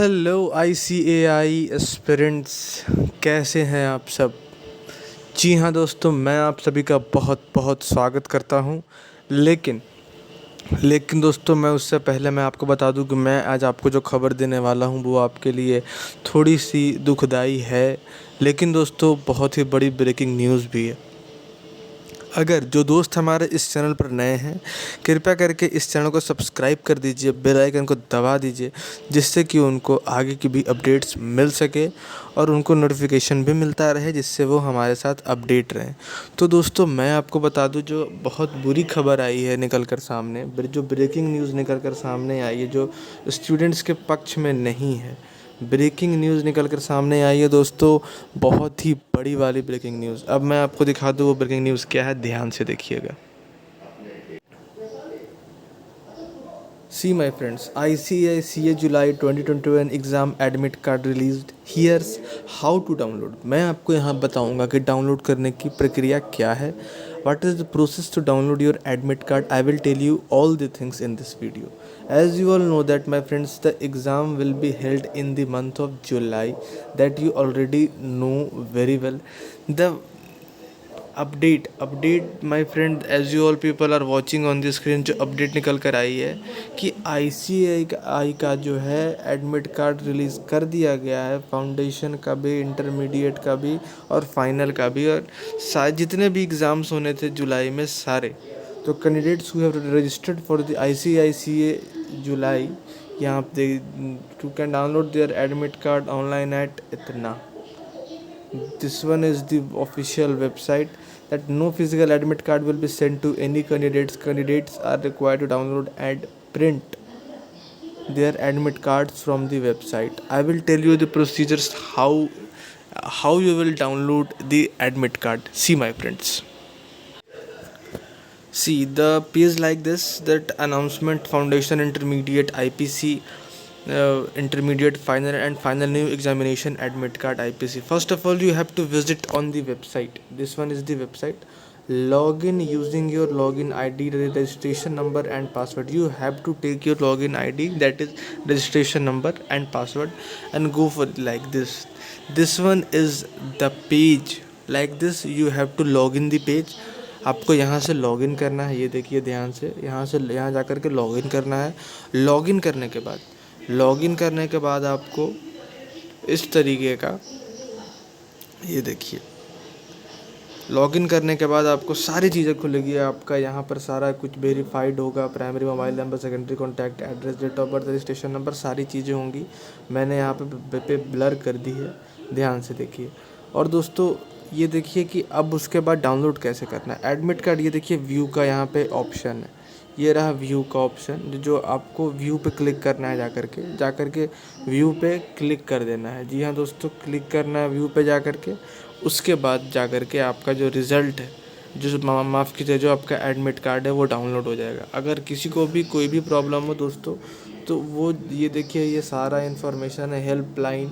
Hello ICAI aspirants, कैसे हैं आप सब। जी हाँ दोस्तों, मैं आप सभी का बहुत बहुत स्वागत करता हूँ। लेकिन लेकिन दोस्तों, मैं उससे पहले मैं आपको बता दूं कि मैं आज आपको जो खबर देने वाला हूँ वो आपके लिए थोड़ी सी दुखदाई है, लेकिन दोस्तों बहुत ही बड़ी ब्रेकिंग न्यूज़ भी है। अगर जो दोस्त हमारे इस चैनल पर नए हैं, कृपया करके इस चैनल को सब्सक्राइब कर दीजिए, बेल आइकन को दबा दीजिए, जिससे कि उनको आगे की भी अपडेट्स मिल सके और उनको नोटिफिकेशन भी मिलता रहे, जिससे वो हमारे साथ अपडेट रहें। तो दोस्तों, मैं आपको बता दूं, जो बहुत बुरी खबर आई है निकल कर सामने, जो ब्रेकिंग न्यूज़ निकल कर सामने आई है, जो स्टूडेंट्स के पक्ष में नहीं है। ब्रेकिंग न्यूज़ निकल कर सामने आई है दोस्तों, बहुत ही बड़ी वाली ब्रेकिंग न्यूज़। अब मैं आपको दिखा दूँ वो ब्रेकिंग न्यूज़ क्या है, ध्यान से देखिएगा। See my friends, ICAI July 2021 exam admit card released, here's how to download. मैं आपको यहाँ बताऊँगा कि डाउनलोड करने की प्रक्रिया क्या है, what is the process to download your admit card. I will tell you all the things in this video. As you all know that my friends, the exam will be held in the month of July, that you already know very well. The update my friend, as you all people are watching on the screen, जो update निकल कर आई है कि ICAI का जो है admit card release कर दिया गया है, फाउंडेशन का भी, इंटरमीडिएट का भी और फाइनल का भी, और जितने भी एग्ज़ाम्स होने थे जुलाई में सारे। तो candidates who have registered for the ICAI July, यहाँ पे to can download their admit card online at इतना। This one is the official website, that no physical admit card will be sent to any candidates. Candidates are required to download and print their admit cards from the website. I will tell you the procedures, how you will download the admit card. See my friends. See the page like this, that announcement, foundation, intermediate, IPC, intermediate, final and final new examination admit card, IPC. First of all, you have to visit on the website. This one is the website. Login using your login ID, registration number and password. You have to take your login ID, that is registration number and password, and go for like this. This one is the page like this. You have to log in the page. आपको यहाँ से login करना है, ये देखिए ध्यान से, यहाँ जा कर के लॉगिन करना है। लॉगिन करने के बाद आपको इस तरीके का, ये देखिए, लॉगिन करने के बाद आपको सारी चीज़ें खुलेगी। आपका यहाँ पर सारा कुछ वेरीफाइड होगा, primary mobile number, secondary contact address, date of birth, registration number, सारी चीज़ें होंगी। मैंने यहाँ पे ब्लर कर दी है, ध्यान से देखिए। और दोस्तों ये देखिए कि अब उसके बाद डाउनलोड कैसे करना है एडमिट कार्ड। ये देखिए व्यू का यहाँ पे ऑप्शन है, ये रहा व्यू का ऑप्शन, जो आपको व्यू पे क्लिक करना है, जा कर के व्यू पे क्लिक कर देना है। जी हाँ दोस्तों, क्लिक करना है व्यू पे जा कर के। उसके बाद जा कर के आपका जो रिज़ल्ट है, जो माफ़ कीजिए, जो आपका एडमिट कार्ड है वो डाउनलोड हो जाएगा। अगर किसी को भी कोई भी प्रॉब्लम हो दोस्तों, तो वो ये देखिए, ये सारा इन्फॉर्मेशन है। Helpline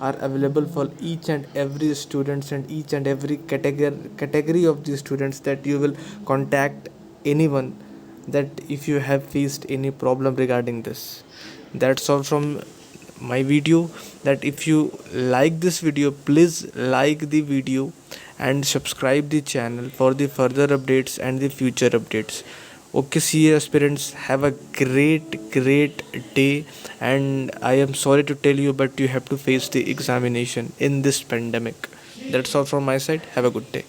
are available for each and every students and each and every category of the students, that you will contact anyone, that if you have faced any problem regarding this. That's all from my video. That if you like this video, please like the video and subscribe the channel for the further updates and the future updates. Okay, see you aspirants, have a great day, and I am sorry to tell you, but you have to face the examination in this pandemic. That's all from my side. Have a good day.